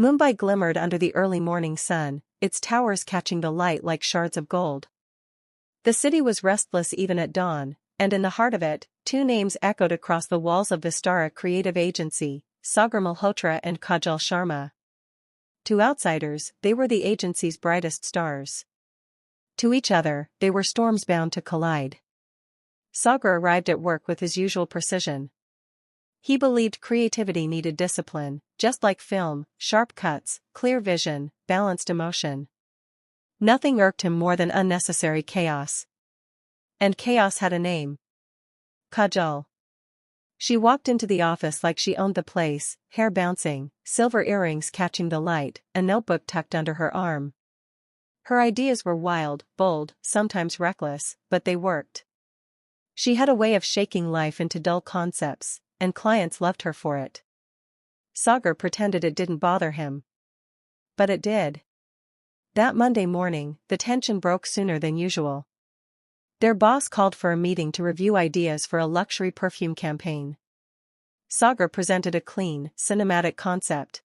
Mumbai glimmered under the early morning sun, its towers catching the light like shards of gold. The city was restless even at dawn, and in the heart of it, two names echoed across the walls of Vistara Creative Agency, Sagar Malhotra and Kajal Sharma. To outsiders, they were the agency's brightest stars. To each other, they were storms bound to collide. Sagar arrived at work with his usual precision. He believed creativity needed discipline, just like film, sharp cuts, clear vision, balanced emotion. Nothing irked him more than unnecessary chaos. And chaos had a name. Kajal. She walked into the office like she owned the place, hair bouncing, silver earrings catching the light, a notebook tucked under her arm. Her ideas were wild, bold, sometimes reckless, but they worked. She had a way of shaking life into dull concepts, and clients loved her for it. Sagar pretended it didn't bother him. But it did. That Monday morning, the tension broke sooner than usual. Their boss called for a meeting to review ideas for a luxury perfume campaign. Sagar presented a clean, cinematic concept.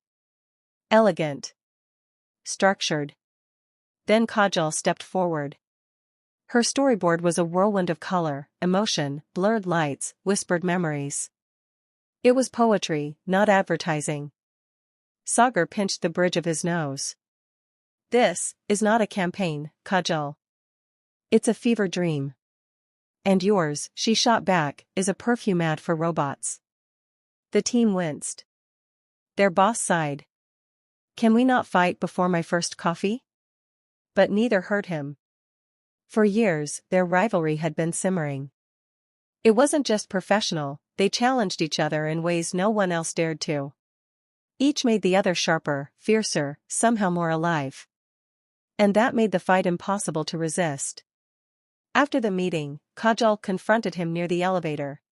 Elegant. Structured. Then Kajal stepped forward. Her storyboard was a whirlwind of color, emotion, blurred lights, whispered memories. It was poetry, not advertising. Sagar pinched the bridge of his nose. This is not a campaign, Kajal. It's a fever dream. And yours, she shot back, is a perfume ad for robots. The team winced. Their boss sighed. Can we not fight before my first coffee? But neither heard him. For years, their rivalry had been simmering. It wasn't just professional, they challenged each other in ways no one else dared to. Each made the other sharper, fiercer, somehow more alive. And that made the fight impossible to resist. After the meeting, Kajal confronted him near the elevator.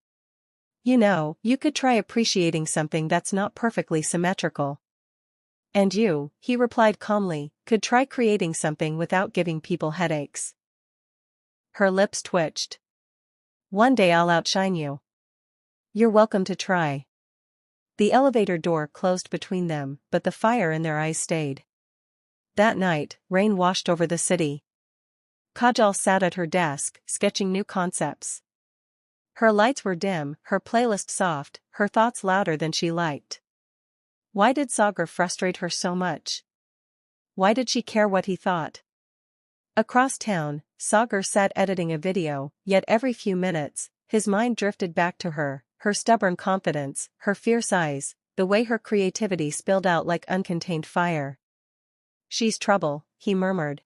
You know, you could try appreciating something that's not perfectly symmetrical. And you, he replied calmly, could try creating something without giving people headaches. Her lips twitched. One day I'll outshine you. You're welcome to try. The elevator door closed between them, but the fire in their eyes stayed. That night, rain washed over the city. Kajal sat at her desk, sketching new concepts. Her lights were dim, her playlist soft, her thoughts louder than she liked. Why did Sagar frustrate her so much? Why did she care what he thought? Across town, Sagar sat editing a video, yet every few minutes, his mind drifted back to her, her stubborn confidence, her fierce eyes, the way her creativity spilled out like uncontained fire. She's trouble, he murmured.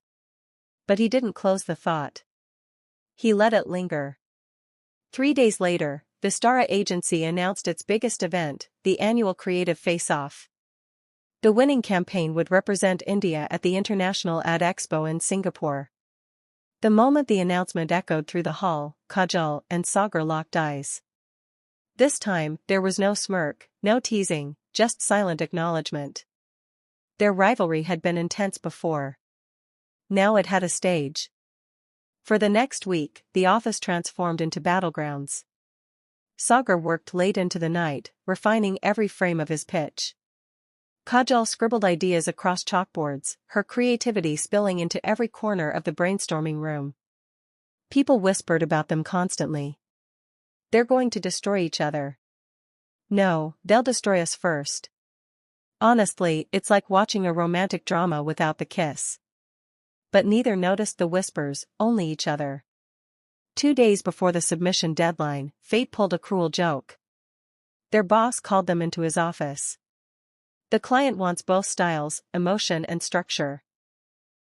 But he didn't close the thought. He let it linger. 3 days later, Vistara Agency announced its biggest event, the annual Creative Face-Off. The winning campaign would represent India at the International Ad Expo in Singapore. The moment the announcement echoed through the hall, Kajal and Sagar locked eyes. This time, there was no smirk, no teasing, just silent acknowledgement. Their rivalry had been intense before. Now it had a stage. For the next week, the office transformed into battlegrounds. Sagar worked late into the night, refining every frame of his pitch. Kajal scribbled ideas across chalkboards, her creativity spilling into every corner of the brainstorming room. People whispered about them constantly. They're going to destroy each other. No, they'll destroy us first. Honestly, it's like watching a romantic drama without the kiss. But neither noticed the whispers, only each other. 2 days before the submission deadline, fate pulled a cruel joke. Their boss called them into his office. The client wants both styles, emotion and structure.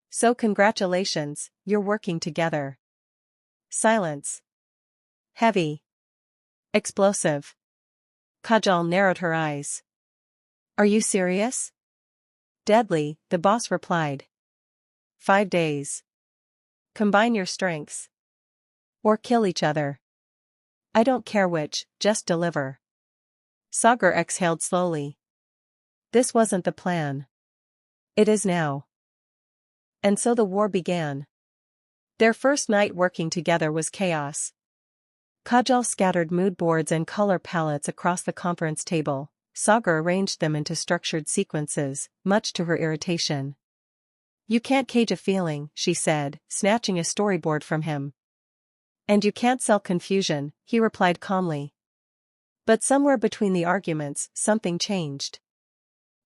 So congratulations, you're working together. Silence. Heavy. Explosive. Kajal narrowed her eyes. Are you serious? Deadly, the boss replied. 5 days. Combine your strengths. Or kill each other. I don't care which, just deliver. Sagar exhaled slowly. This wasn't the plan. It is now. And so the war began. Their first night working together was chaos. Kajal scattered mood boards and color palettes across the conference table, Sagar arranged them into structured sequences, much to her irritation. "You can't cage a feeling," she said, snatching a storyboard from him. "And you can't sell confusion," he replied calmly. But somewhere between the arguments, something changed.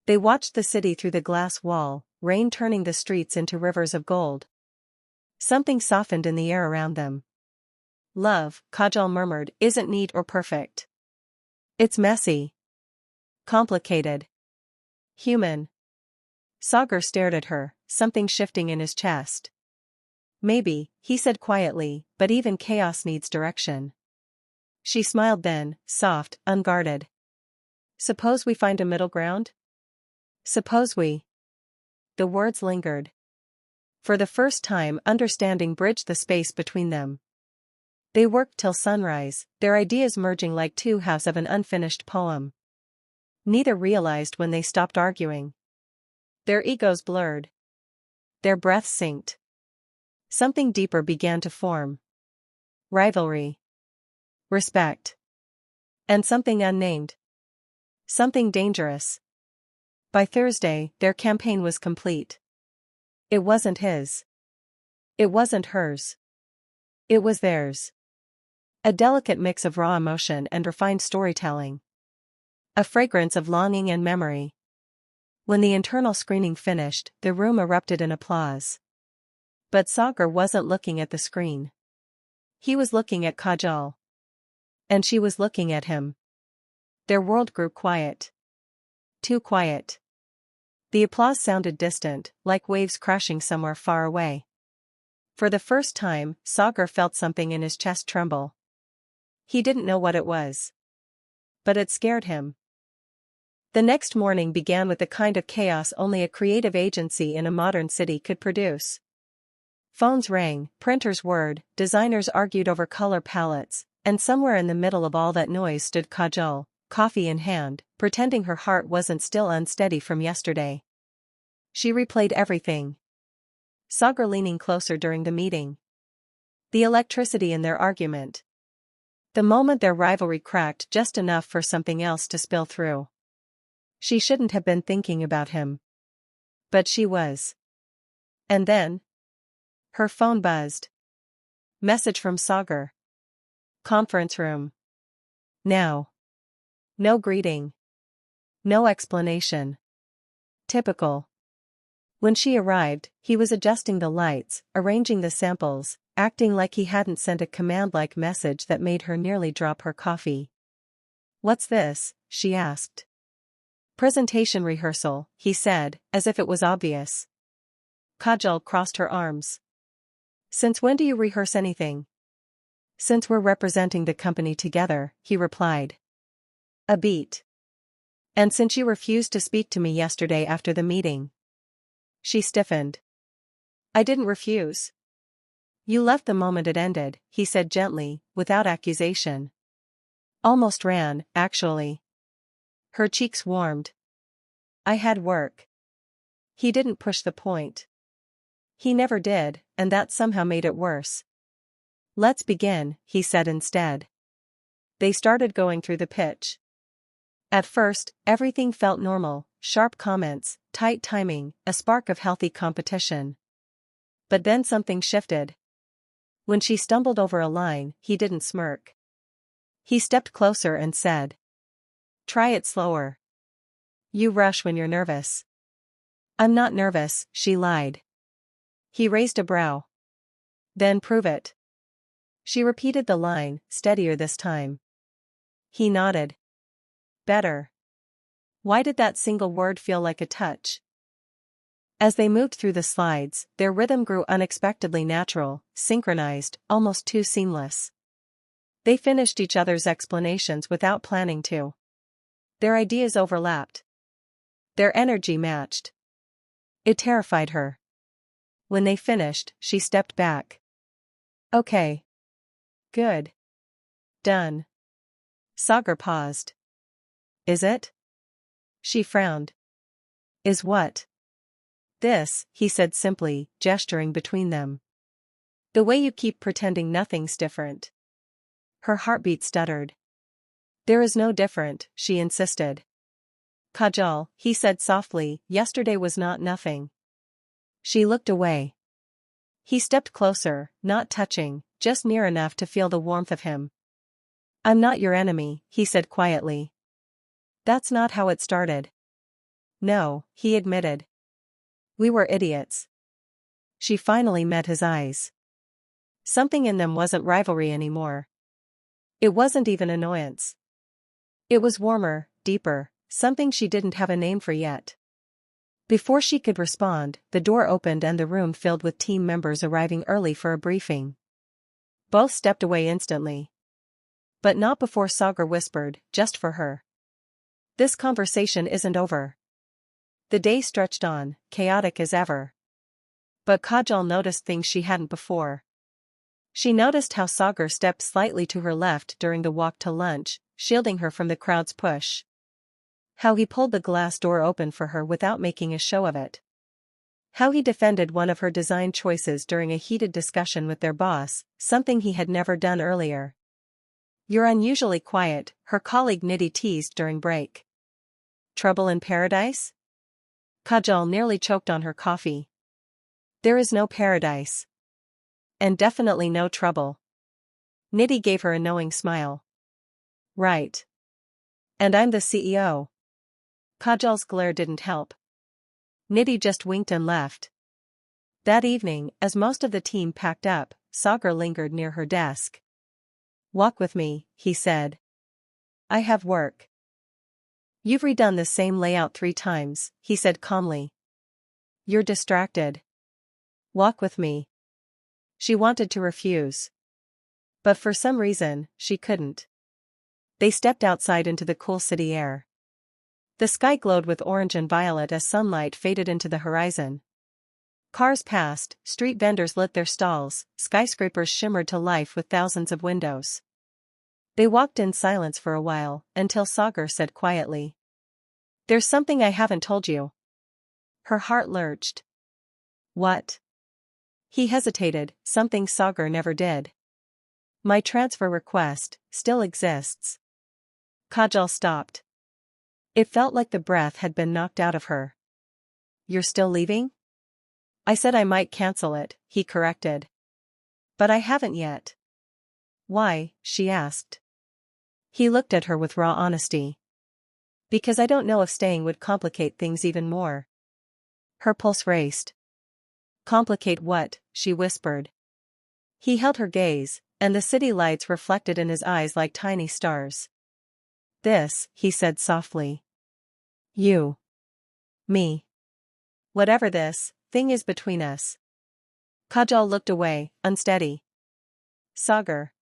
They watched the city through the glass wall, rain turning the streets into rivers of gold. Something softened in the air around them. "Love," Kajal murmured, "isn't neat or perfect. It's messy. Complicated. Human." Sagar stared at her, something shifting in his chest. "Maybe," he said quietly, "but even chaos needs direction." She smiled then, soft, unguarded. "Suppose we find a middle ground? Suppose we—" The words lingered. For the first time, understanding bridged the space between them. They worked till sunrise, their ideas merging like two halves of an unfinished poem. Neither realized when they stopped arguing. Their egos blurred. Their breaths synced. Something deeper began to form. Rivalry. Respect. And something unnamed. Something dangerous. By Thursday, their campaign was complete. It wasn't his. It wasn't hers. It was theirs. A delicate mix of raw emotion and refined storytelling. A fragrance of longing and memory. When the internal screening finished, the room erupted in applause. But Sagar wasn't looking at the screen. He was looking at Kajal. And she was looking at him. Their world grew quiet. Too quiet. The applause sounded distant, like waves crashing somewhere far away. For the first time, Sagar felt something in his chest tremble. He didn't know what it was. But it scared him. The next morning began with the kind of chaos only a creative agency in a modern city could produce. Phones rang, printers whirred, designers argued over color palettes, and somewhere in the middle of all that noise stood Kajal, coffee in hand, pretending her heart wasn't still unsteady from yesterday. She replayed everything. Sagar leaning closer during the meeting. The electricity in their argument. The moment their rivalry cracked just enough for something else to spill through. She shouldn't have been thinking about him. But she was. And then? Her phone buzzed. Message from Sagar. Conference room. Now. No greeting. No explanation. Typical. When she arrived, he was adjusting the lights, arranging the samples, acting like he hadn't sent a command-like message that made her nearly drop her coffee. "What's this?" she asked. "Presentation rehearsal," he said, as if it was obvious. Kajal crossed her arms. "Since when do you rehearse anything?" "Since we're representing the company together," he replied. "A beat. And since you refused to speak to me yesterday after the meeting." She stiffened. "I didn't refuse. You left the moment it ended," he said gently, without accusation. "Almost ran, actually." Her cheeks warmed. "I had work." He didn't push the point. He never did, and that somehow made it worse. "Let's begin," he said instead. They started going through the pitch. At first, everything felt normal, sharp comments, tight timing, a spark of healthy competition. But then something shifted. When she stumbled over a line, he didn't smirk. He stepped closer and said, "Try it slower. You rush when you're nervous." "I'm not nervous," she lied. He raised a brow. "Then prove it." She repeated the line, steadier this time. He nodded. "Better." Why did that single word feel like a touch? As they moved through the slides, their rhythm grew unexpectedly natural, synchronized, almost too seamless. They finished each other's explanations without planning to. Their ideas overlapped. Their energy matched. It terrified her. When they finished, she stepped back. "Okay. Good. Done." Sagar paused. "Is it?" She frowned. "Is what?" "This," he said simply, gesturing between them. "The way you keep pretending nothing's different." Her heartbeat stuttered. "There is no different," she insisted. Kajal, he said softly, yesterday was not nothing. She looked away. He stepped closer, not touching, just near enough to feel the warmth of him. I'm not your enemy, he said quietly. That's not how it started. No, he admitted. We were idiots. She finally met his eyes. Something in them wasn't rivalry anymore. It wasn't even annoyance. It was warmer, deeper, something she didn't have a name for yet. Before she could respond, the door opened and the room filled with team members arriving early for a briefing. Both stepped away instantly. But not before Sagar whispered, just for her. This conversation isn't over. The day stretched on, chaotic as ever. But Kajal noticed things she hadn't before. She noticed how Sagar stepped slightly to her left during the walk to lunch, shielding her from the crowd's push. How he pulled the glass door open for her without making a show of it. How he defended one of her design choices during a heated discussion with their boss, something he had never done earlier. You're unusually quiet, her colleague Nidhi teased during break. Trouble in paradise? Kajal nearly choked on her coffee. There is no paradise. And definitely no trouble. Nidhi gave her a knowing smile. Right. And I'm the CEO. Kajal's glare didn't help. Nidhi just winked and left. That evening, as most of the team packed up, Sagar lingered near her desk. Walk with me, he said. I have work. You've redone the same layout 3 times, he said calmly. You're distracted. Walk with me. She wanted to refuse. But for some reason, she couldn't. They stepped outside into the cool city air. The sky glowed with orange and violet as sunlight faded into the horizon. Cars passed, street vendors lit their stalls, skyscrapers shimmered to life with thousands of windows. They walked in silence for a while, until Sagar said quietly. There's something I haven't told you. Her heart lurched. What? He hesitated, something Sagar never did. My transfer request still exists. Kajal stopped. It felt like the breath had been knocked out of her. You're still leaving? I said I might cancel it, he corrected. But I haven't yet. Why? She asked. He looked at her with raw honesty. Because I don't know if staying would complicate things even more. Her pulse raced. Complicate what? She whispered. He held her gaze, and the city lights reflected in his eyes like tiny stars. This, he said softly. You. Me. Whatever this thing is between us. Kajal looked away, unsteady. Sagar.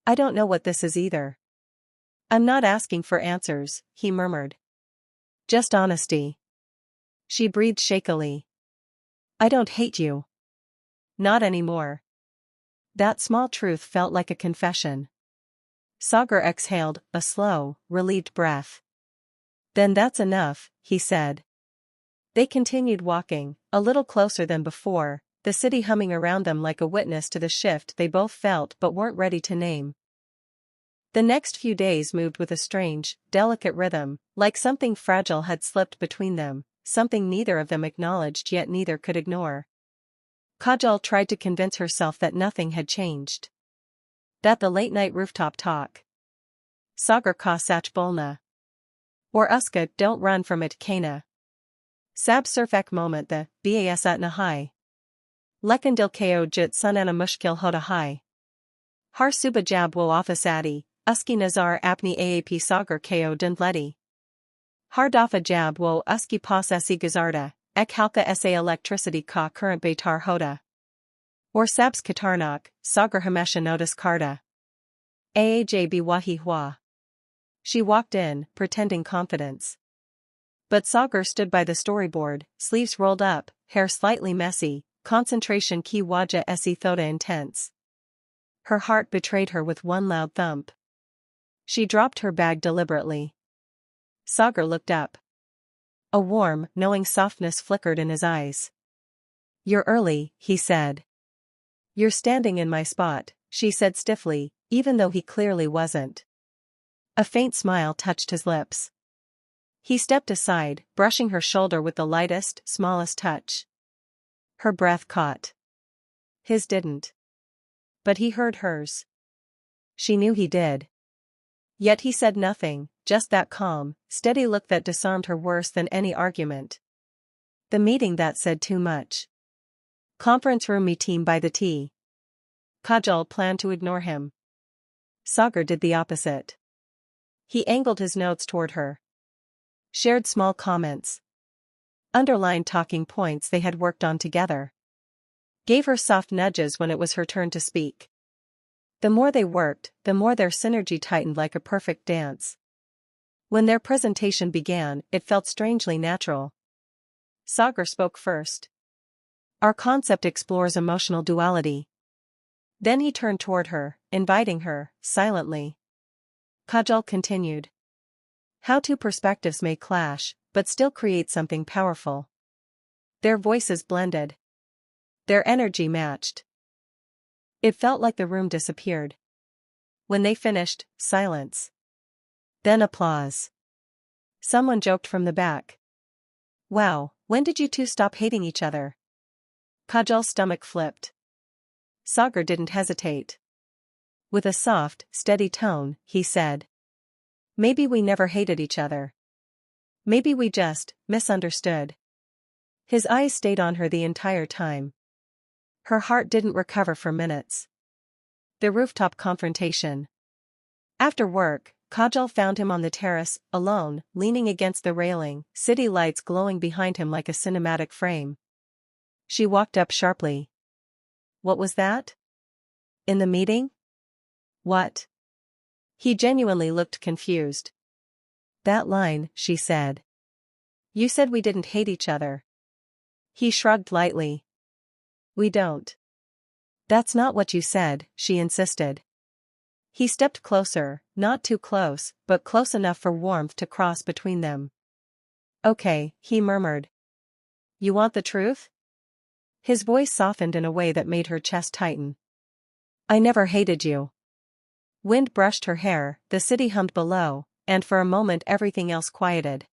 I don't know what this is either. I'm not asking for answers, he murmured. Just honesty. She breathed shakily. I don't hate you. Not anymore. That small truth felt like a confession. Sagar exhaled, a slow, relieved breath. Then that's enough, he said. They continued walking, a little closer than before, the city humming around them like a witness to the shift they both felt but weren't ready to name. The next few days moved with a strange, delicate rhythm, like something fragile had slipped between them, something neither of them acknowledged yet neither could ignore. Kajal tried to convince herself that nothing had changed. That the late-night rooftop talk. Sagar ka sach bolna. Or uska don't run from it kana. Sab surf ek moment the bas at nahai. Lekin dil ko jit sunana mushkil hoda hai. Har suba jab wo office adi, uski nazar apni aap sagar ko dindleti. Har dafa jab wo uski pas esi gazarda, ek halka sa electricity ka current baitar hoda. Or sabs katarnak, sagar hamesha notice karda. Aaj wahi hua. She walked in, pretending confidence. But Sagar stood by the storyboard, sleeves rolled up, hair slightly messy, concentration ki waja esi thoda intense. Her heart betrayed her with one loud thump. She dropped her bag deliberately. Sagar looked up. A warm, knowing softness flickered in his eyes. You're early, he said. You're standing in my spot, she said stiffly, even though he clearly wasn't. A faint smile touched his lips. He stepped aside, brushing her shoulder with the lightest, smallest touch. Her breath caught. His didn't. But he heard hers. She knew he did. Yet he said nothing, just that calm, steady look that disarmed her worse than any argument. The meeting that said too much. Conference room meeting by the tea. Kajal planned to ignore him. Sagar did the opposite. He angled his notes toward her. Shared small comments. Underlined talking points they had worked on together. Gave her soft nudges when it was her turn to speak. The more they worked, the more their synergy tightened like a perfect dance. When their presentation began, it felt strangely natural. Sagar spoke first. Our concept explores emotional duality. Then he turned toward her, inviting her, silently. Kajal continued. How two perspectives may clash, but still create something powerful. Their voices blended. Their energy matched. It felt like the room disappeared. When they finished, silence. Then applause. Someone joked from the back. Wow, when did you two stop hating each other? Kajal's stomach flipped. Sagar didn't hesitate. With a soft, steady tone, he said. Maybe we never hated each other. Maybe we just misunderstood. His eyes stayed on her the entire time. Her heart didn't recover for minutes. The rooftop confrontation. After work, Kajal found him on the terrace, alone, leaning against the railing, city lights glowing behind him like a cinematic frame. She walked up sharply. What was that? In the meeting? What? He genuinely looked confused. That line, she said. You said we didn't hate each other. He shrugged lightly. We don't. That's not what you said, she insisted. He stepped closer, not too close, but close enough for warmth to cross between them. Okay, he murmured. You want the truth? His voice softened in a way that made her chest tighten. I never hated you. Wind brushed her hair, the city hummed below, and for a moment everything else quieted.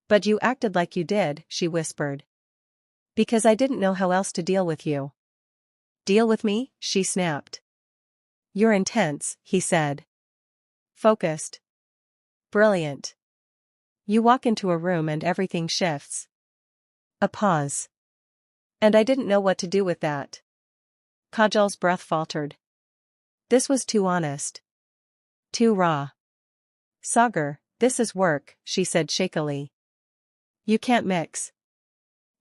But you acted like you did, she whispered. Because I didn't know how else to deal with you. Deal with me? She snapped. You're intense, he said. Focused. Brilliant. You walk into a room and everything shifts. A pause. And I didn't know what to do with that. Kajal's breath faltered. This was too honest. Too raw. Sagar, this is work, she said shakily. You can't mix.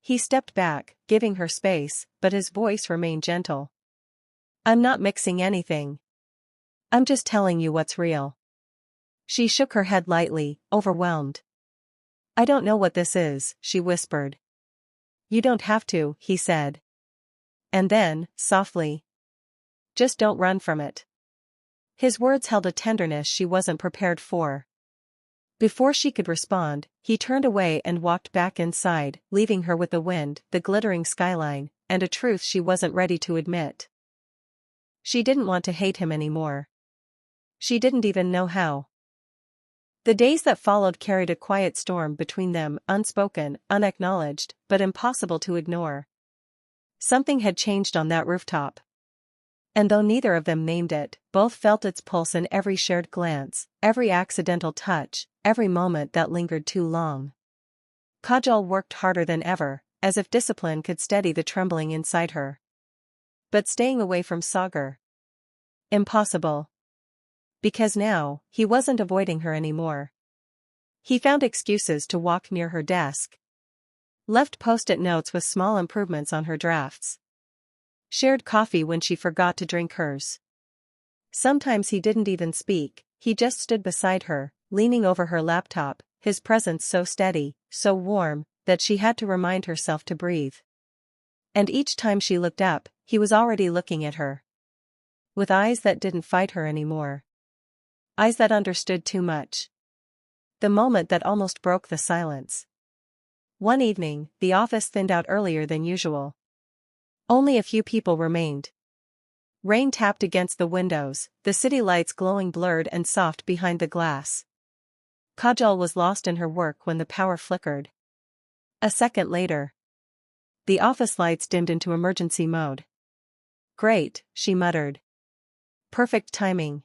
He stepped back, giving her space, but his voice remained gentle. I'm not mixing anything. I'm just telling you what's real. She shook her head lightly, overwhelmed. I don't know what this is, she whispered. You don't have to, he said. And then, softly. Just don't run from it. His words held a tenderness she wasn't prepared for. Before she could respond, he turned away and walked back inside, leaving her with the wind, the glittering skyline, and a truth she wasn't ready to admit. She didn't want to hate him anymore. She didn't even know how. The days that followed carried a quiet storm between them, unspoken, unacknowledged, but impossible to ignore. Something had changed on that rooftop. And though neither of them named it, both felt its pulse in every shared glance, every accidental touch, every moment that lingered too long. Kajal worked harder than ever, as if discipline could steady the trembling inside her. But staying away from Sagar. Impossible. Because now, he wasn't avoiding her anymore. He found excuses to walk near her desk. Left post-it notes with small improvements on her drafts. Shared coffee when she forgot to drink hers. Sometimes he didn't even speak, he just stood beside her, leaning over her laptop, his presence so steady, so warm, that she had to remind herself to breathe. And each time she looked up, he was already looking at her. With eyes that didn't fight her anymore. Eyes that understood too much. The moment that almost broke the silence. One evening, the office thinned out earlier than usual. Only a few people remained. Rain tapped against the windows, the city lights glowing blurred and soft behind the glass. Kajal was lost in her work when the power flickered. A second later, the office lights dimmed into emergency mode. "Great," she muttered. "Perfect timing."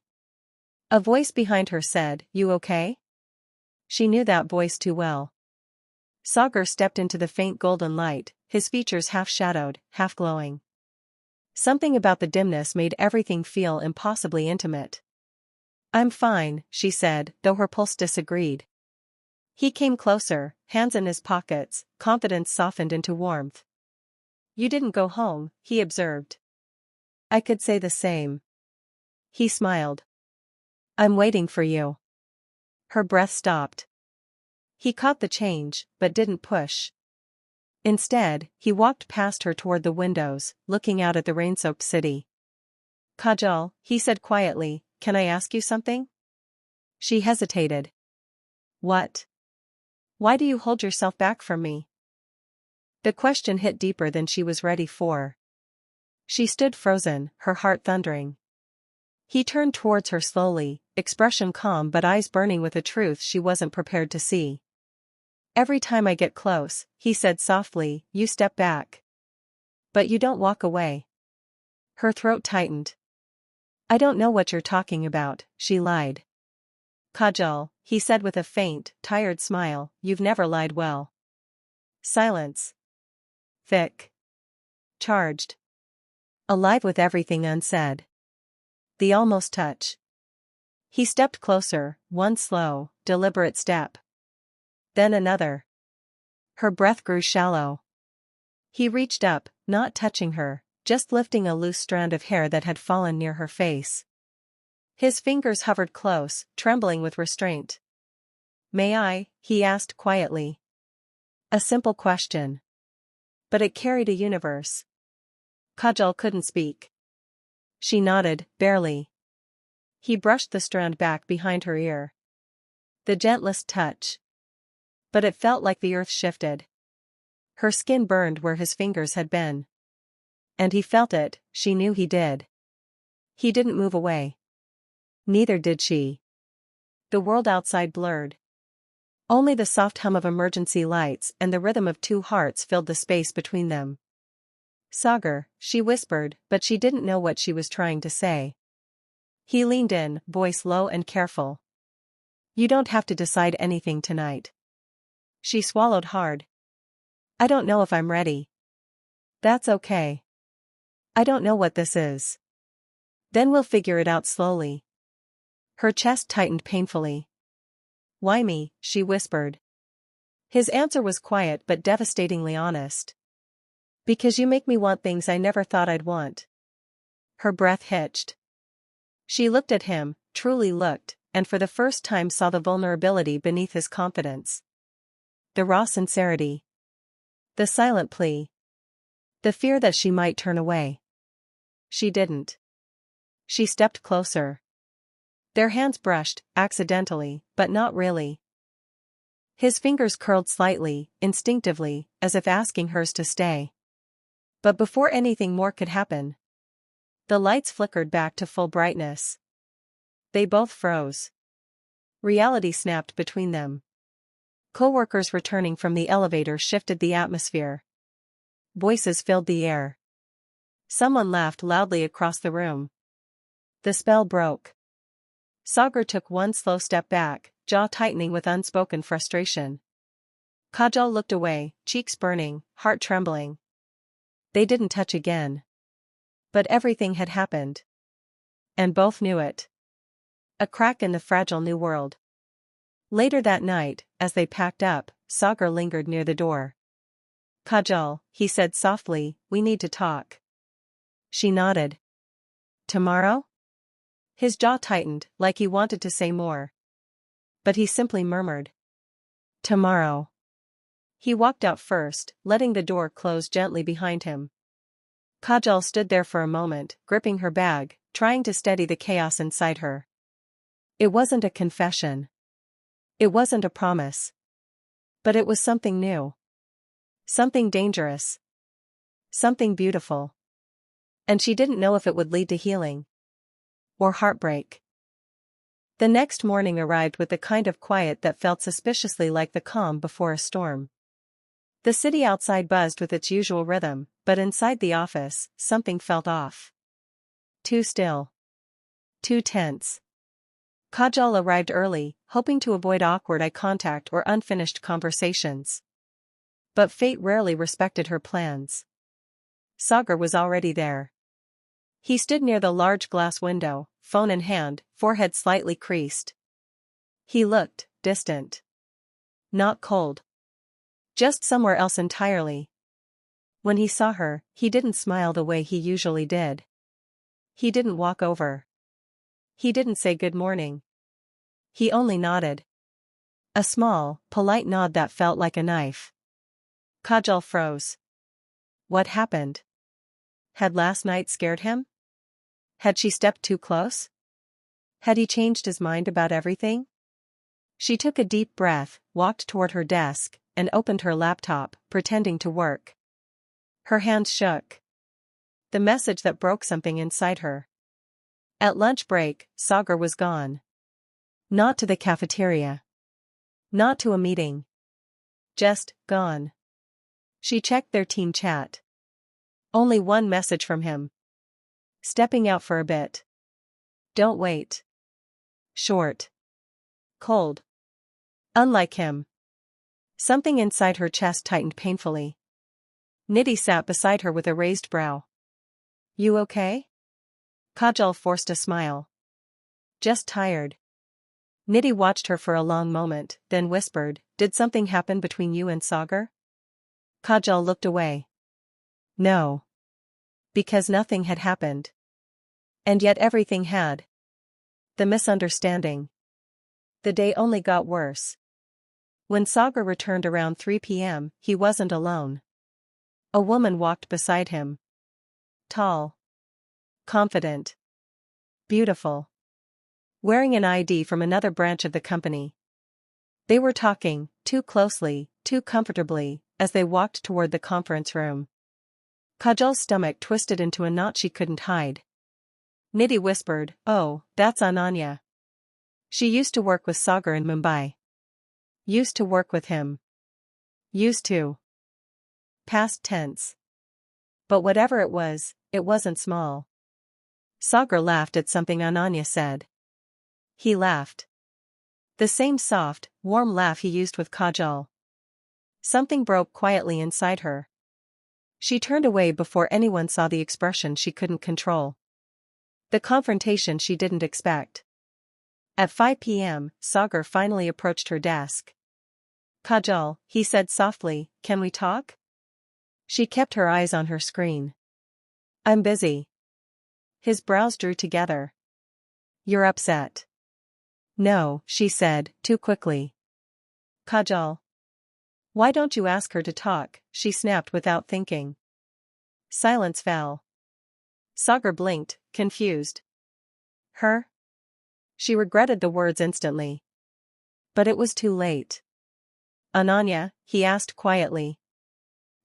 A voice behind her said, "You okay?" She knew that voice too well. Sagar stepped into the faint golden light, his features half shadowed, half glowing. Something about the dimness made everything feel impossibly intimate. "I'm fine," she said, though her pulse disagreed. He came closer, hands in his pockets, confidence softened into warmth. "You didn't go home," he observed. "I could say the same." He smiled. "I'm waiting for you." Her breath stopped. He caught the change, but didn't push. Instead, he walked past her toward the windows, looking out at the rain-soaked city. "Kajal," he said quietly, "can I ask you something?" She hesitated. "What? Why do you hold yourself back from me?" The question hit deeper than she was ready for. She stood frozen, her heart thundering. He turned towards her slowly, expression calm but eyes burning with a truth she wasn't prepared to see. "Every time I get close," he said softly, "you step back. But you don't walk away." Her throat tightened. "I don't know what you're talking about," she lied. "Kajal," he said with a faint, tired smile, "you've never lied well." Silence. Thick. Charged. Alive with everything unsaid. The almost touch. He stepped closer, one slow, deliberate step. Then another. Her breath grew shallow. He reached up, not touching her, just lifting a loose strand of hair that had fallen near her face. His fingers hovered close, trembling with restraint. "May I?" he asked quietly. A simple question. But it carried a universe. Kajal couldn't speak. She nodded, barely. He brushed the strand back behind her ear. The gentlest touch. But it felt like the earth shifted. Her skin burned where his fingers had been. And he felt it, she knew he did. He didn't move away. Neither did she. The world outside blurred. Only the soft hum of emergency lights and the rhythm of two hearts filled the space between them. "Sagar," she whispered, but she didn't know what she was trying to say. He leaned in, voice low and careful. "You don't have to decide anything tonight." She swallowed hard. "I don't know if I'm ready." "That's okay. I don't know what this is. Then we'll figure it out slowly." Her chest tightened painfully. "Why me?" she whispered. His answer was quiet but devastatingly honest. "Because you make me want things I never thought I'd want." Her breath hitched. She looked at him, truly looked, and for the first time saw the vulnerability beneath his confidence. The raw sincerity. The silent plea. The fear that she might turn away. She didn't. She stepped closer. Their hands brushed, accidentally, but not really. His fingers curled slightly, instinctively, as if asking hers to stay. But before anything more could happen, the lights flickered back to full brightness. They both froze. Reality snapped between them. Coworkers returning from the elevator shifted the atmosphere. Voices filled the air. Someone laughed loudly across the room. The spell broke. Sagar took one slow step back, jaw tightening with unspoken frustration. Kajal looked away, cheeks burning, heart trembling. They didn't touch again. But everything had happened. And both knew it. A crack in the fragile new world. Later that night, as they packed up, Sagar lingered near the door. "Kajal," he said softly, "we need to talk." She nodded. "Tomorrow?" His jaw tightened, like he wanted to say more. But he simply murmured. "Tomorrow." He walked out first, letting the door close gently behind him. Kajal stood there for a moment, gripping her bag, trying to steady the chaos inside her. It wasn't a confession. It wasn't a promise. But it was something new. Something dangerous. Something beautiful. And she didn't know if it would lead to healing. Or heartbreak. The next morning arrived with the kind of quiet that felt suspiciously like the calm before a storm. The city outside buzzed with its usual rhythm, but inside the office, something felt off. Too still. Too tense. Kajal arrived early, hoping to avoid awkward eye contact or unfinished conversations. But fate rarely respected her plans. Sagar was already there. He stood near the large glass window, phone in hand, forehead slightly creased. He looked distant. Not cold. Just somewhere else entirely. When he saw her, he didn't smile the way he usually did. He didn't walk over. He didn't say good morning. He only nodded. A small, polite nod that felt like a knife. Kajal froze. What happened? Had last night scared him? Had she stepped too close? Had he changed his mind about everything? She took a deep breath, walked toward her desk, and opened her laptop, pretending to work. Her hands shook. The message that broke something inside her. At lunch break, Sagar was gone. Not to the cafeteria. Not to a meeting. Just gone. She checked their team chat. Only one message from him. Stepping out for a bit. Don't wait. Short. Cold. Unlike him. Something inside her chest tightened painfully. Nidhi sat beside her with a raised brow. You okay? Kajal forced a smile. Just tired. Nidhi watched her for a long moment, then whispered, Did something happen between you and Sagar? Kajal looked away. No. Because nothing had happened. And yet everything had. The misunderstanding. The day only got worse. When Sagar returned around 3 p.m., he wasn't alone. A woman walked beside him. Tall. Confident. Beautiful. Wearing an ID from another branch of the company. They were talking, too closely, too comfortably, as they walked toward the conference room. Kajal's stomach twisted into a knot she couldn't hide. Nidhi whispered, Oh, that's Ananya. She used to work with Sagar in Mumbai. Used to work with him. Used to. Past tense. But whatever it wasn't small. Sagar laughed at something Ananya said. He laughed. The same soft, warm laugh he used with Kajal. Something broke quietly inside her. She turned away before anyone saw the expression she couldn't control. The confrontation she didn't expect. At 5 p.m., Sagar finally approached her desk. Kajal, he said softly, can we talk? She kept her eyes on her screen. I'm busy. His brows drew together. You're upset. No, she said, too quickly. Kajal. Why don't you ask her to talk, she snapped without thinking. Silence fell. Sagar blinked, confused. Her? She regretted the words instantly. But it was too late. Ananya, he asked quietly.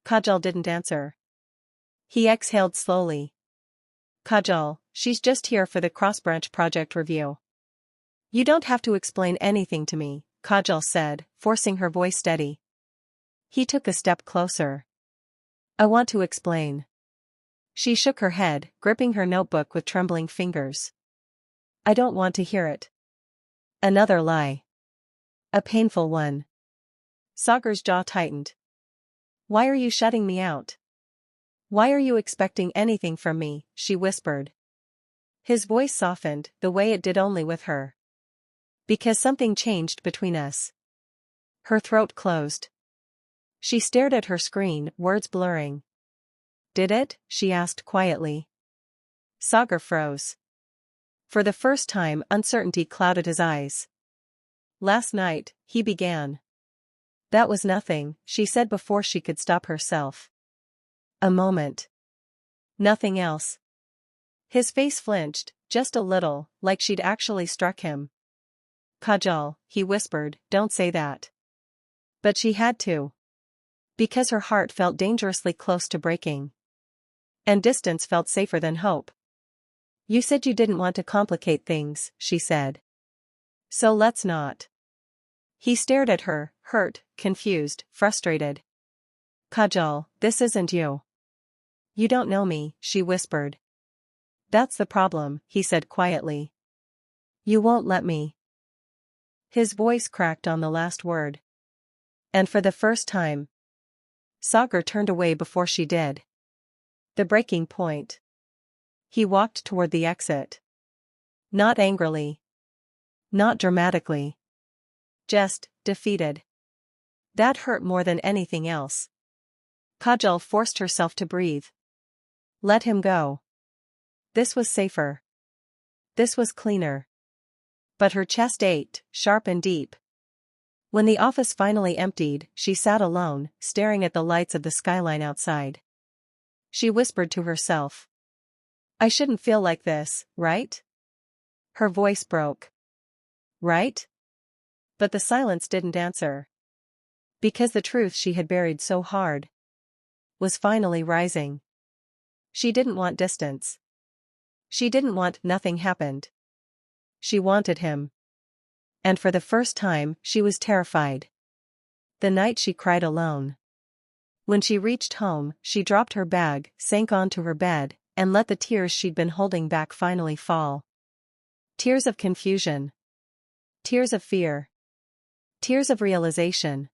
Kajal didn't answer. He exhaled slowly. Kajal, she's just here for the cross-branch project review. You don't have to explain anything to me, Kajal said, forcing her voice steady. He took a step closer. I want to explain. She shook her head, gripping her notebook with trembling fingers. I don't want to hear it. Another lie. A painful one. Sagar's jaw tightened. Why are you shutting me out? Why are you expecting anything from me, she whispered. His voice softened, the way it did only with her. Because something changed between us. Her throat closed. She stared at her screen, words blurring. Did it? She asked quietly. Sagar froze. For the first time, uncertainty clouded his eyes. Last night, he began. That was nothing, she said before she could stop herself. A moment. Nothing else. His face flinched, just a little, like she'd actually struck him. Kajal, he whispered, don't say that. But she had to. Because her heart felt dangerously close to breaking. And distance felt safer than hope. You said you didn't want to complicate things, she said. So let's not. He stared at her, hurt, confused, frustrated. Kajal, this isn't you. You don't know me, she whispered. That's the problem, he said quietly. You won't let me. His voice cracked on the last word. And for the first time, Sagar turned away before she did. The breaking point. He walked toward the exit. Not angrily. Not dramatically. Just, defeated. That hurt more than anything else. Kajal forced herself to breathe. Let him go. This was safer. This was cleaner. But her chest ached, sharp and deep. When the office finally emptied, she sat alone, staring at the lights of the skyline outside. She whispered to herself. I shouldn't feel like this, right? Her voice broke. Right? But the silence didn't answer. Because the truth she had buried so hard was finally rising. She didn't want distance. She didn't want nothing happened. She wanted him. And for the first time, she was terrified. The night she cried alone. When she reached home, she dropped her bag, sank onto her bed, and let the tears she'd been holding back finally fall. Tears of confusion. Tears of fear. Tears of realization.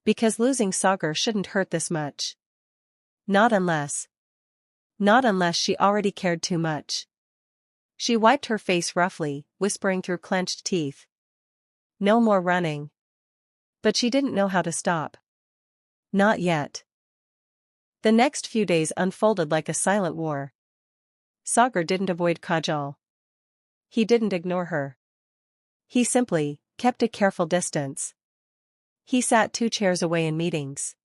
Because losing Sagar shouldn't hurt this much. Not unless she already cared too much. She wiped her face roughly, whispering through clenched teeth. No more running. But she didn't know how to stop. Not yet. The next few days unfolded like a silent war. Sagar didn't avoid Kajal. He didn't ignore her. He simply kept a careful distance. He sat 2 chairs away in meetings.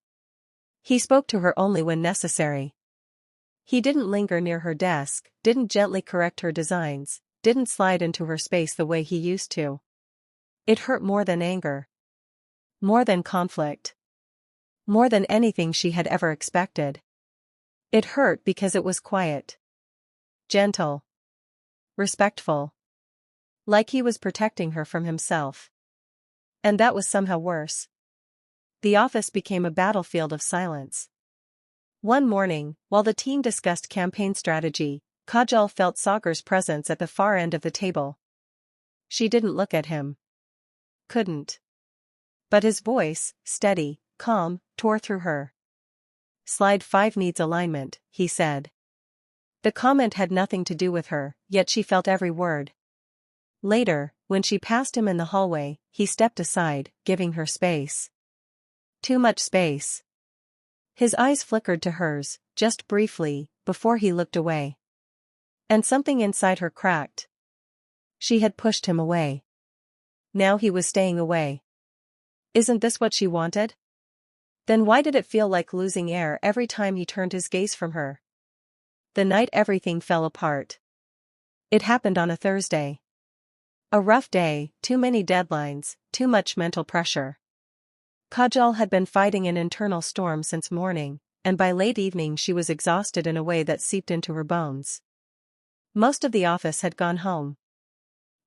He spoke to her only when necessary. He didn't linger near her desk, didn't gently correct her designs, didn't slide into her space the way he used to. It hurt more than anger. More than conflict. More than anything she had ever expected. It hurt because it was quiet. Gentle. Respectful. Like he was protecting her from himself. And that was somehow worse. The office became a battlefield of silence. One morning, while the team discussed campaign strategy, Kajal felt Sagar's presence at the far end of the table. She didn't look at him. Couldn't. But his voice, steady, calm, tore through her. Slide 5 needs alignment, he said. The comment had nothing to do with her, yet she felt every word. Later, when she passed him in the hallway, he stepped aside, giving her space. Too much space. His eyes flickered to hers, just briefly, before he looked away. And something inside her cracked. She had pushed him away. Now he was staying away. Isn't this what she wanted? Then why did it feel like losing air every time he turned his gaze from her? The night everything fell apart. It happened on a Thursday. A rough day, too many deadlines, too much mental pressure. Kajal had been fighting an internal storm since morning, and by late evening she was exhausted in a way that seeped into her bones. Most of the office had gone home.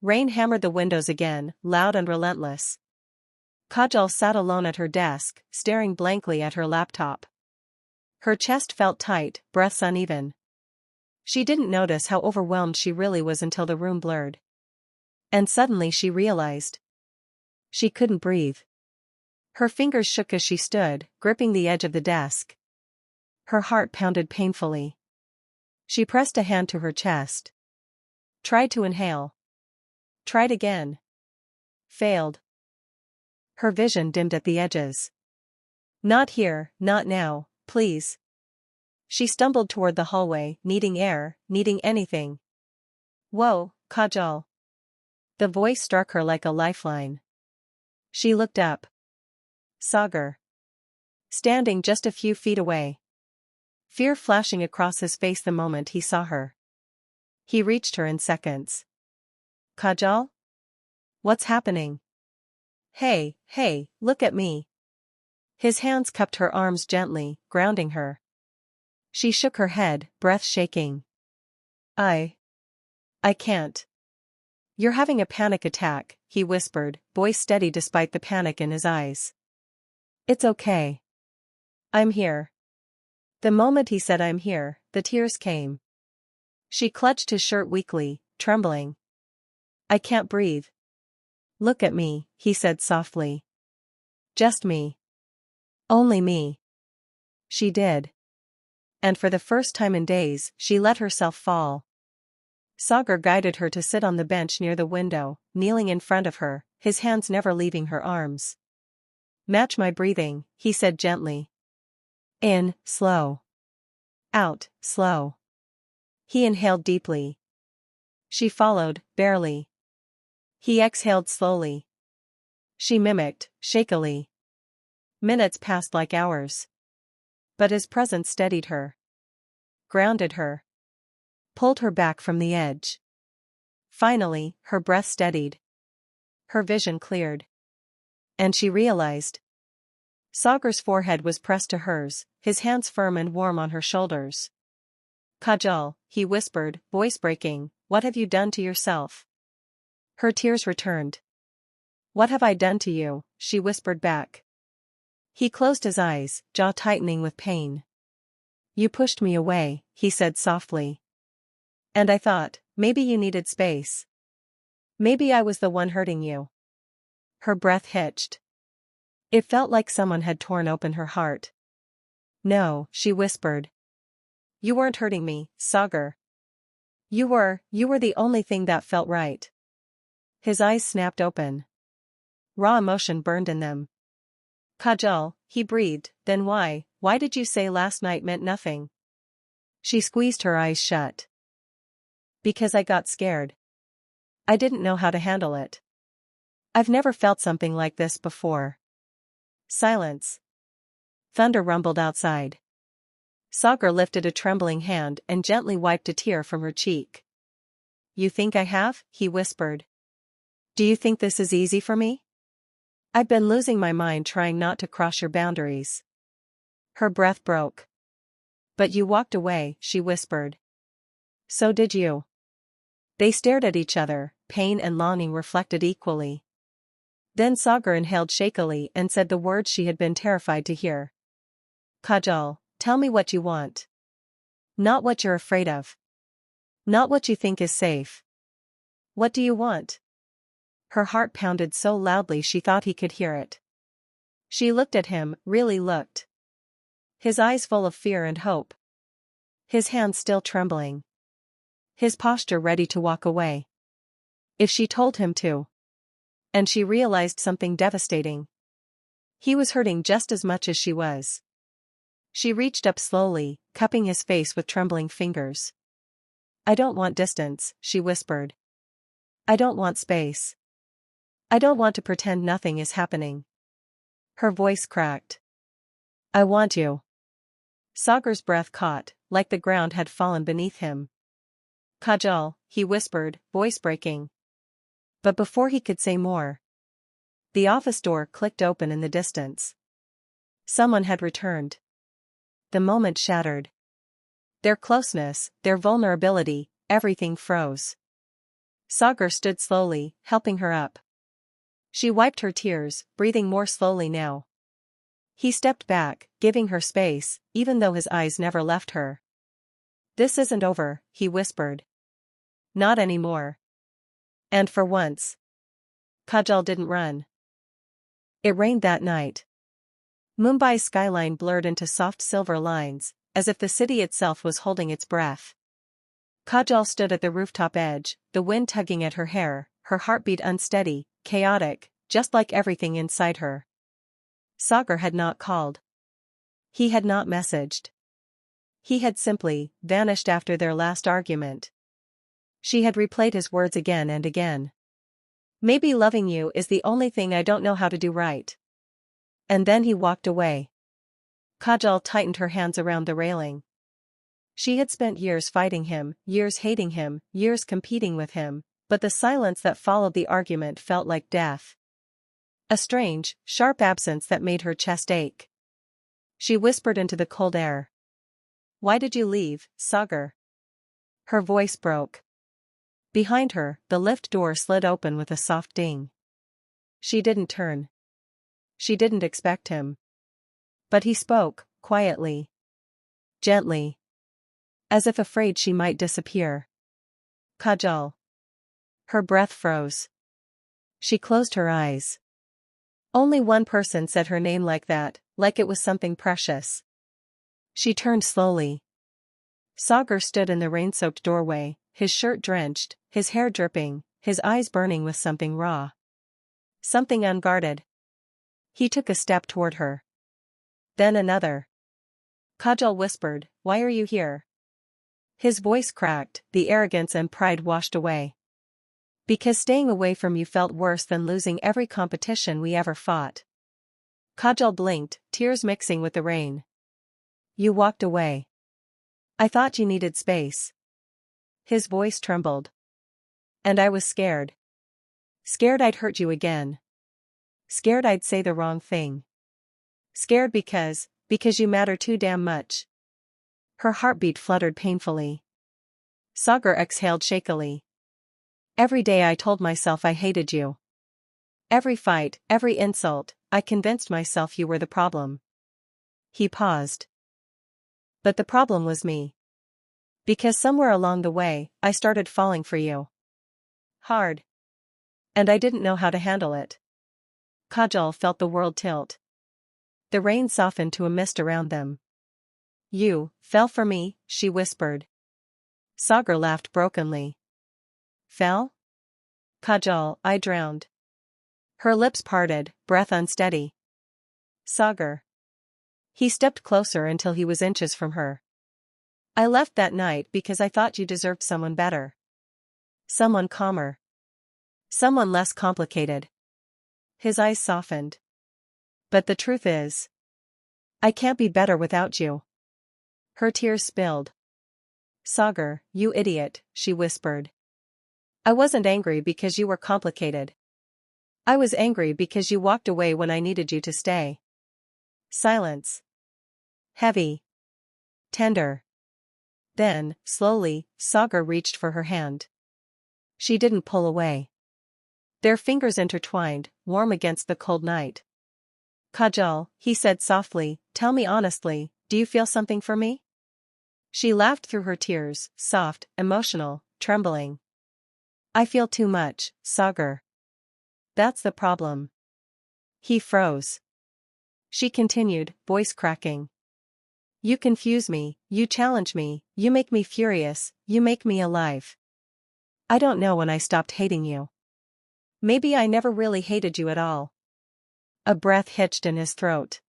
Rain hammered the windows again, loud and relentless. Kajal sat alone at her desk, staring blankly at her laptop. Her chest felt tight, breaths uneven. She didn't notice how overwhelmed she really was until the room blurred. And suddenly she realized. She couldn't breathe. Her fingers shook as she stood, gripping the edge of the desk. Her heart pounded painfully. She pressed a hand to her chest. Tried to inhale. Tried again. Failed. Her vision dimmed at the edges. Not here, not now, please. She stumbled toward the hallway, needing air, needing anything. Whoa, Kajal. The voice struck her like a lifeline. She looked up. Sagar. Standing just a few feet away. Fear flashing across his face the moment he saw her. He reached her in seconds. Kajal? What's happening? Hey, look at me. His hands cupped her arms gently, grounding her. She shook her head, breath shaking. I can't. You're having a panic attack, he whispered, voice steady despite the panic in his eyes. It's okay. I'm here. The moment he said I'm here, the tears came. She clutched his shirt weakly, trembling. I can't breathe. Look at me, he said softly. Just me. Only me. She did. And for the first time in days, she let herself fall. Sagar guided her to sit on the bench near the window, kneeling in front of her, his hands never leaving her arms. Match my breathing, he said gently. In, slow. Out, slow. He inhaled deeply. She followed, barely. He exhaled slowly. She mimicked, shakily. Minutes passed like hours. But his presence steadied her. Grounded her. Pulled her back from the edge. Finally, her breath steadied. Her vision cleared. And she realized. Sagar's forehead was pressed to hers, his hands firm and warm on her shoulders. Kajal, he whispered, voice breaking, what have you done to yourself? Her tears returned. What have I done to you? She whispered back. He closed his eyes, jaw tightening with pain. You pushed me away, he said softly. And I thought, maybe you needed space. Maybe I was the one hurting you. Her breath hitched. It felt like someone had torn open her heart. No, she whispered. You weren't hurting me, Sagar. You were the only thing that felt right. His eyes snapped open. Raw emotion burned in them. Kajal, he breathed, then why did you say last night meant nothing? She squeezed her eyes shut. Because I got scared. I didn't know how to handle it. I've never felt something like this before. Silence. Thunder rumbled outside. Sagar lifted a trembling hand and gently wiped a tear from her cheek. You think I have? He whispered. Do you think this is easy for me? I've been losing my mind trying not to cross your boundaries. Her breath broke. But you walked away, she whispered. So did you. They stared at each other, pain and longing reflected equally. Then Sagar inhaled shakily and said the words she had been terrified to hear. Kajal, tell me what you want. Not what you're afraid of. Not what you think is safe. What do you want? Her heart pounded so loudly she thought he could hear it. She looked at him, really looked. His eyes full of fear and hope. His hands still trembling. His posture ready to walk away. If she told him to. And she realized something devastating. He was hurting just as much as she was. She reached up slowly, cupping his face with trembling fingers. I don't want distance, she whispered. I don't want space. I don't want to pretend nothing is happening. Her voice cracked. I want you. Sagar's breath caught, like the ground had fallen beneath him. Kajal, he whispered, voice breaking. But before he could say more, the office door clicked open in the distance. Someone had returned. The moment shattered. Their closeness, their vulnerability, everything froze. Sagar stood slowly, helping her up. She wiped her tears, breathing more slowly now. He stepped back, giving her space, even though his eyes never left her. This isn't over, he whispered. Not anymore. And for once, Kajal didn't run. It rained that night. Mumbai's skyline blurred into soft silver lines, as if the city itself was holding its breath. Kajal stood at the rooftop edge, the wind tugging at her hair, her heartbeat unsteady, chaotic, just like everything inside her. Sagar had not called. He had not messaged. He had simply vanished after their last argument. She had replayed his words again and again. Maybe loving you is the only thing I don't know how to do right. And then he walked away. Kajal tightened her hands around the railing. She had spent years fighting him, years hating him, years competing with him, but the silence that followed the argument felt like death. A strange, sharp absence that made her chest ache. She whispered into the cold air. Why did you leave, Sagar? Her voice broke. Behind her, the lift door slid open with a soft ding. She didn't turn. She didn't expect him. But he spoke, quietly. Gently. As if afraid she might disappear. Kajal. Her breath froze. She closed her eyes. Only one person said her name like that, like it was something precious. She turned slowly. Sagar stood in the rain-soaked doorway, his shirt drenched, his hair dripping, his eyes burning with something raw. Something unguarded. He took a step toward her. Then another. Kajal whispered, "Why are you here?" His voice cracked, the arrogance and pride washed away. "Because staying away from you felt worse than losing every competition we ever fought." Kajal blinked, tears mixing with the rain. "You walked away. I thought you needed space." His voice trembled. "And I was scared. Scared I'd hurt you again. Scared I'd say the wrong thing. Scared because you matter too damn much." Her heartbeat fluttered painfully. Sagar exhaled shakily. "Every day I told myself I hated you. Every fight, every insult, I convinced myself you were the problem." He paused. "But the problem was me. Because somewhere along the way, I started falling for you. Hard. And I didn't know how to handle it." Kajal felt the world tilt. The rain softened to a mist around them. "You fell for me," she whispered. Sagar laughed brokenly. "Fell?" "Kajal, I drowned." Her lips parted, breath unsteady. "Sagar." He stepped closer until he was inches from her. "I left that night because I thought you deserved someone better. Someone calmer. Someone less complicated." His eyes softened. "But the truth is, I can't be better without you." Her tears spilled. "Sagar, you idiot," she whispered. "I wasn't angry because you were complicated. I was angry because you walked away when I needed you to stay." Silence. Heavy. Tender. Then, slowly, Sagar reached for her hand. She didn't pull away. Their fingers intertwined, warm against the cold night. "Kajal," he said softly, "tell me honestly, do you feel something for me?" She laughed through her tears, soft, emotional, trembling. "I feel too much, Sagar. That's the problem." He froze. She continued, voice cracking. "You confuse me, you challenge me, you make me furious, you make me alive. I don't know when I stopped hating you. Maybe I never really hated you at all." A breath hitched in his throat.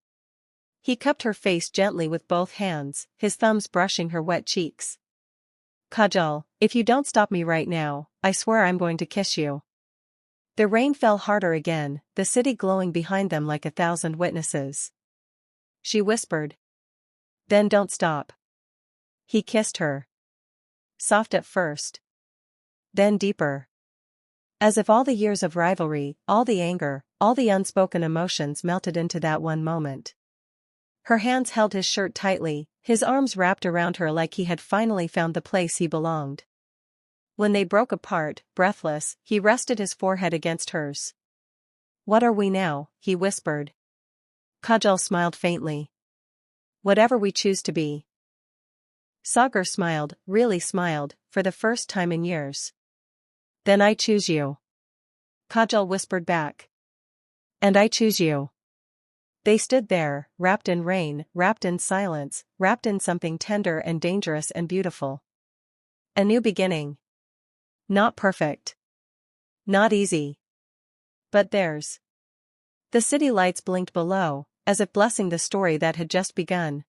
He cupped her face gently with both hands, his thumbs brushing her wet cheeks. "Kajal, if you don't stop me right now, I swear I'm going to kiss you." The rain fell harder again, the city glowing behind them like 1,000 witnesses. She whispered. "Then don't stop." He kissed her. Soft at first. Then deeper. As if all the years of rivalry, all the anger, all the unspoken emotions melted into that one moment. Her hands held his shirt tightly, his arms wrapped around her like he had finally found the place he belonged. When they broke apart, breathless, he rested his forehead against hers. "What are we now?" he whispered. Kajal smiled faintly. "Whatever we choose to be." Sagar smiled, really smiled, for the first time in years. "Then I choose you." Kajal whispered back. "And I choose you." They stood there, wrapped in rain, wrapped in silence, wrapped in something tender and dangerous and beautiful. A new beginning. Not perfect. Not easy. But theirs. The city lights blinked below, as if blessing the story that had just begun.